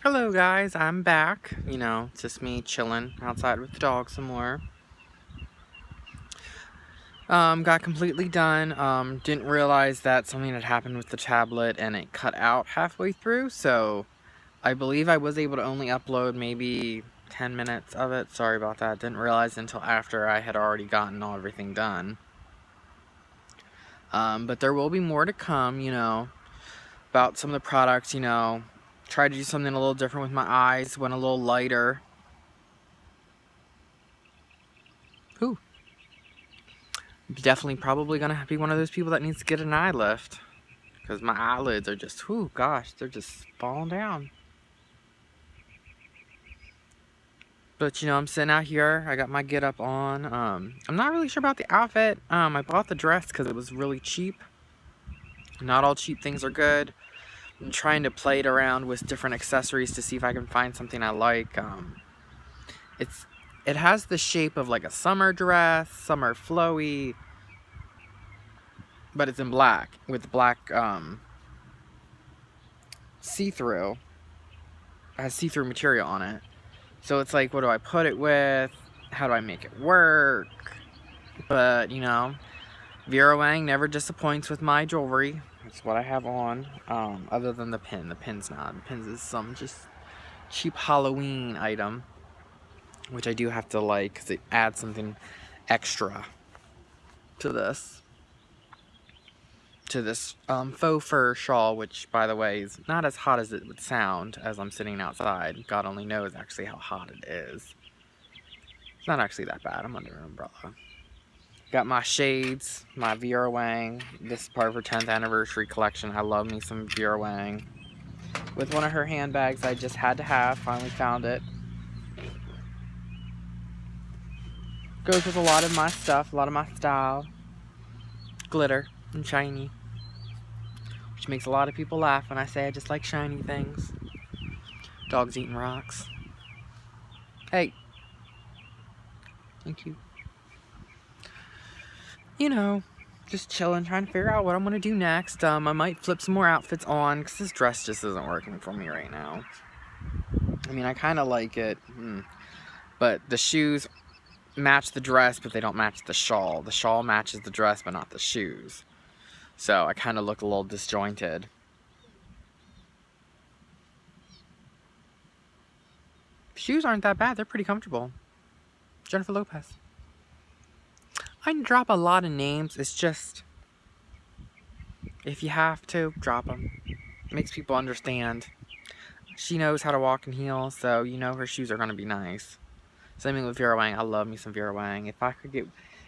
Hello guys, I'm back. It's just me chilling outside with the dog some more. Got completely done. Didn't realize that something had happened with the tablet and it cut out halfway through, so I believe I was able to only upload maybe 10 minutes of it. Sorry about that. Didn't realize until after I had already gotten everything done. But there will be more to come, about some of the products, Tried to do something a little different with my eyes, went a little lighter. Ooh. Definitely probably gonna be one of those people that needs to get an eye lift, because my eyelids are just, whoo, gosh, they're just falling down. But I'm sitting out here, I got my get up on. I'm not really sure about the outfit. I bought the dress because it was really cheap. Not all cheap things are good. I'm trying to play it around with different accessories to see if I can find something I like. It has the shape of like a summer dress, summer flowy, but it's in black with black see-through. Has see-through material on it. So it's like, what do I put it with? How do I make it work? But, Vera Wang never disappoints with my jewelry. That's what I have on. Other than the pin. The pin's not. The pin's is some just cheap Halloween item. Which I do have to like, because it adds something extra to this. Faux fur shawl, which, by the way, is not as hot as it would sound as I'm sitting outside. God only knows actually how hot it is. It's not actually that bad. I'm under an umbrella. Got my shades, my Vera Wang. This is part of her 10th anniversary collection. I love me some Vera Wang. With one of her handbags I just had to have. Finally found it. Goes with a lot of my stuff, a lot of my style. Glitter and shiny. Which makes a lot of people laugh when I say I just like shiny things. Dog's eating rocks. Hey. Thank you. Just chilling, trying to figure out what I'm going to do next. I might flip some more outfits on, because this dress just isn't working for me right now. I mean, I kind of like it, but the shoes match the dress, but they don't match the shawl. The shawl matches the dress, but not the shoes. So I kind of look a little disjointed. Shoes aren't that bad. They're pretty comfortable. Jennifer Lopez. I can drop a lot of names. It's just, if you have to, drop them. It makes people understand. She knows how to walk in heels, so her shoes are going to be nice. Same thing with Vera Wang. I love me some Vera Wang.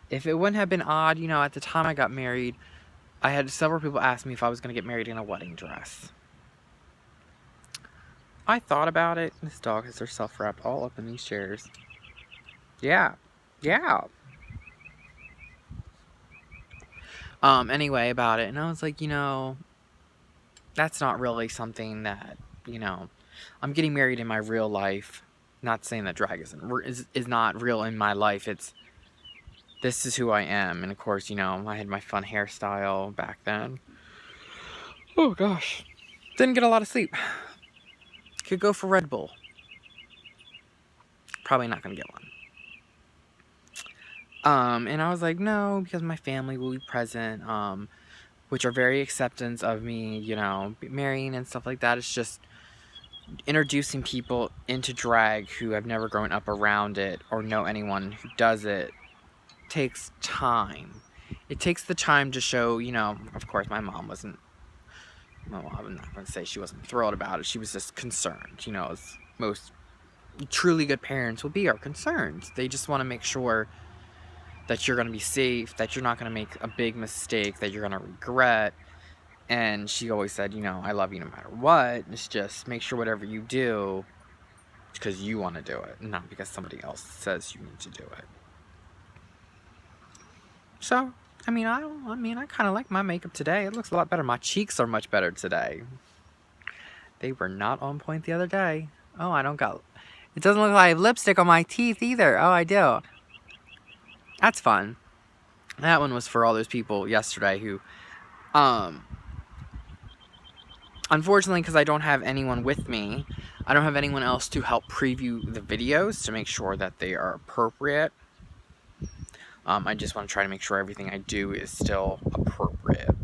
If it wouldn't have been odd, at the time I got married, I had several people ask me if I was going to get married in a wedding dress. I thought about it. This dog has herself wrapped all up in these chairs. Yeah. Anyway, about it. And I was like, that's not really something that, I'm getting married in my real life. Not saying that drag is not real in my life. This is who I am. And of course, I had my fun hairstyle back then. Oh gosh. Didn't get a lot of sleep. Could go for Red Bull. Probably not gonna get one. And I was like, no, because my family will be present, which are very acceptance of me, marrying and stuff like that. It's just introducing people into drag who have never grown up around it or know anyone who does it takes time. It takes the time to show, of course my mom wasn't, well, I'm not going to say she wasn't thrilled about it. She was just concerned, as most truly good parents will be, are concerned. They just want to make sure that you're going to be safe, that you're not going to make a big mistake that you're going to regret. And she always said, I love you no matter what. It's just make sure whatever you do, it's because you want to do it, not because somebody else says you need to do it. So, I kind of like my makeup today. It looks a lot better. My cheeks are much better today. They were not on point the other day. Oh, it doesn't look like I have lipstick on my teeth either. Oh, I do. That's fun. That one was for all those people yesterday who, unfortunately, because I don't have anyone with me, I don't have anyone else to help preview the videos to make sure that they are appropriate. I just want to try to make sure everything I do is still appropriate.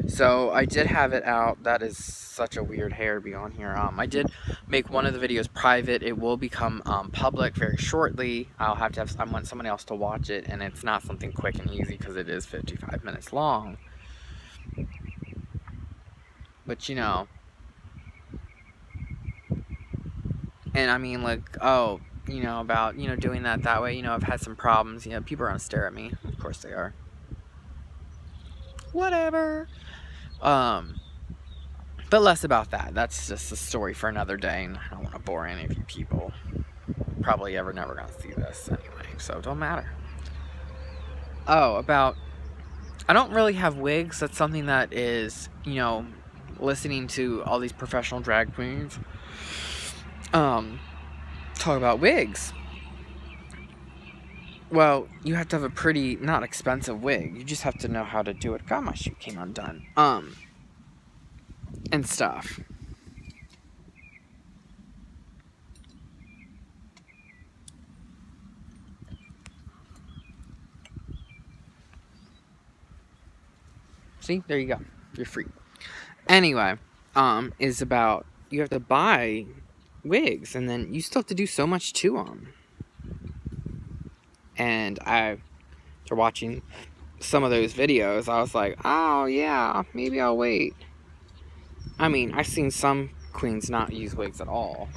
So I did have it out. That is such a weird hair to be on here. I did make one of the videos private. It will become public very shortly. I want someone else to watch it, and it's not something quick and easy because it is 55 minutes long. But you know, and I mean, like, oh, you know, about, you know, doing that way, you know, I've had some problems. You know, people are gonna stare at me. Of course they are. Whatever. But less about that. That's just a story for another day, and I don't want to bore any of you people. Probably never gonna see this anyway, so it don't matter. Oh, I don't really have wigs. That's something that is, you know, listening to all these professional drag queens talk about wigs. Well, you have to have a pretty, not expensive wig. You just have to know how to do it. God, my shoe came undone. And stuff. See? There you go. You're free. Anyway, is about, you have to buy wigs, and then you still have to do so much to them. And after watching some of those videos, I was like, oh yeah, maybe I'll wait. I mean, I've seen some queens not use wigs at all.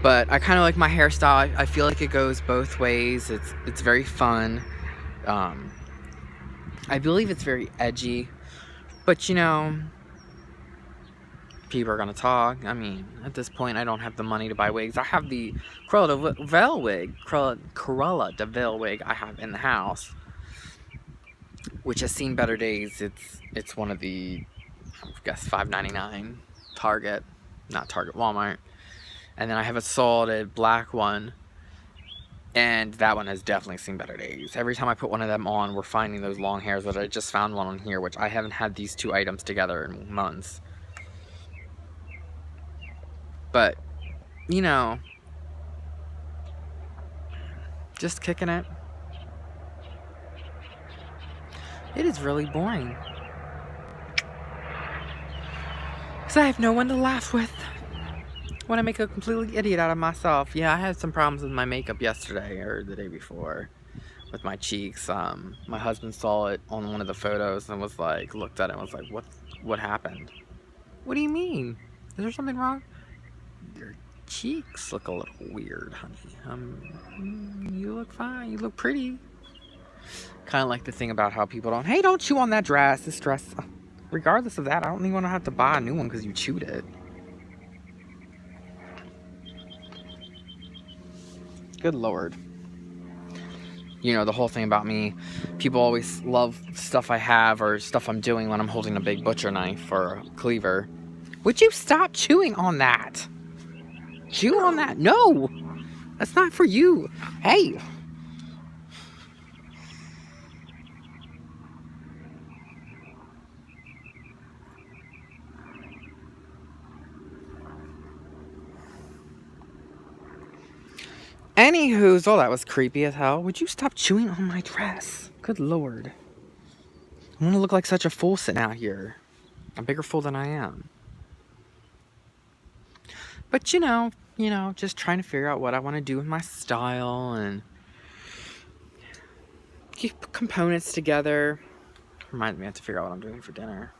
But I kind of like my hairstyle. I feel like it goes both ways. It's very fun. I believe it's very edgy. But, you know, people are going to talk. I mean, at this point, I don't have the money to buy wigs. I have the Cruella de Vil wig I have in the house, which has seen better days. It's one of the, I guess, $5.99 Target, not Target, Walmart. And then I have a solid black one, and that one has definitely seen better days. Every time I put one of them on, we're finding those long hairs. That I just found one on here, which I haven't had these two items together in months. But, you know, just kicking it. It is really boring. Because I have no one to laugh with when I make a completely idiot out of myself. Yeah, I had some problems with my makeup yesterday or the day before with my cheeks. My husband saw it on one of the photos and was like, looked at it and was like, what happened? What do you mean? Is there something wrong? Your cheeks look a little weird, honey. You look fine. You look pretty. Kind of like the thing about how people don't chew on that dress. This dress, regardless of that, I don't even want to have to buy a new one because you chewed it. Good Lord. You know, the whole thing about me, people always love stuff I have or stuff I'm doing when I'm holding a big butcher knife or a cleaver. Would you stop chewing on that? Chew on that? No! That's not for you. Hey! Anywho's, that was creepy as hell. Would you stop chewing on my dress? Good Lord. I want to look like such a fool sitting out here. A bigger fool than I am. But, you know, just trying to figure out what I want to do with my style and keep components together. Reminds me I have to figure out what I'm doing for dinner.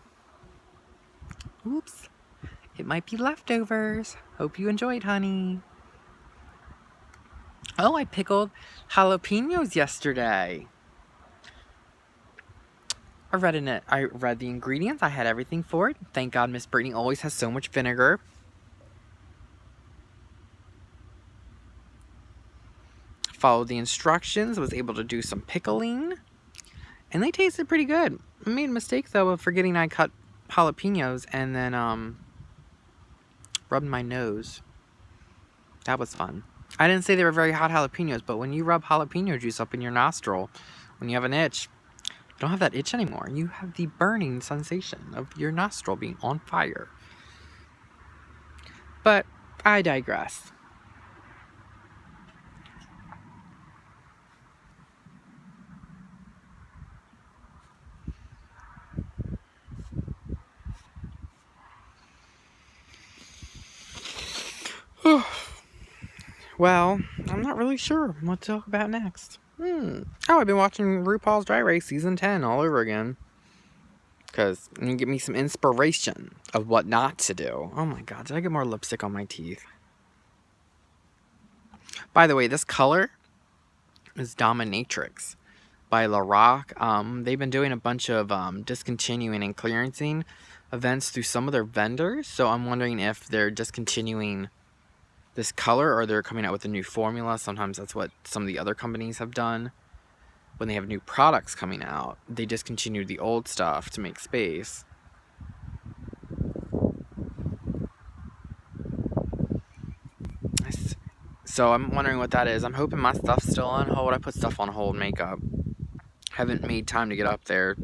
Oops. It might be leftovers. Hope you enjoyed, honey. Oh, I pickled jalapenos yesterday. I read the ingredients. I had everything for it. Thank God Miss Brittany always has so much vinegar. Followed the instructions. Was able to do some pickling. And they tasted pretty good. I made a mistake, though, of forgetting I cut jalapenos and then rubbed my nose. That was fun. I didn't say they were very hot jalapenos, but when you rub jalapeno juice up in your nostril, when you have an itch, don't have that itch anymore. You have the burning sensation of your nostril being on fire. But I digress. Well, I'm not really sure what to talk about next. Oh, I've been watching RuPaul's Drag Race Season 10 all over again. Because you give me some inspiration of what not to do. Oh my god, did I get more lipstick on my teeth? By the way, this color is Dominatrix by Lorac. They've been doing a bunch of discontinuing and clearancing events through some of their vendors. So I'm wondering if they're discontinuing this color or they're coming out with a new formula. Sometimes that's what some of the other companies have done. When they have new products coming out, they discontinue the old stuff to make space. So I'm wondering what that is. I'm hoping my stuff's still on hold. I put stuff on hold, makeup. Haven't made time to get up there,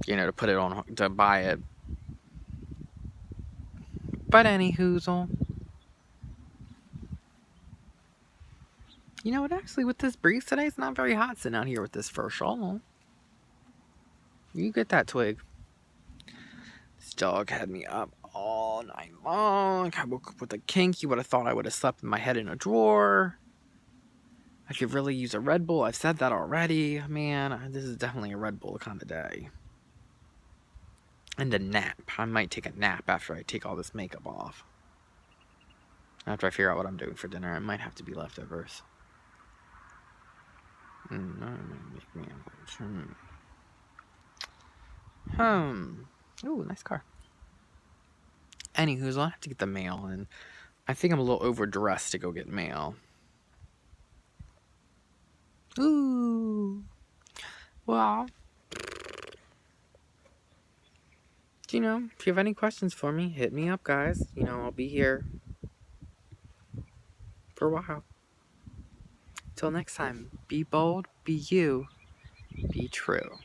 to put it on, to buy it. But anywhoozle. You know what, actually, with this breeze today, it's not very hot sitting out here with this fur shawl. You get that, Twig. This dog had me up all night long. I woke up with a kink. You would have thought I would have slept with my head in a drawer. I could really use a Red Bull. I've said that already. Man, this is definitely a Red Bull kind of day. And a nap. I might take a nap after I take all this makeup off. After I figure out what I'm doing for dinner, it might have to be leftovers. Ooh, nice car. Anywho, I'll have to get the mail, and I think I'm a little overdressed to go get mail. Ooh. Well, if you have any questions for me, hit me up, guys. I'll be here for a while. Till next time, be bold, be you, be true.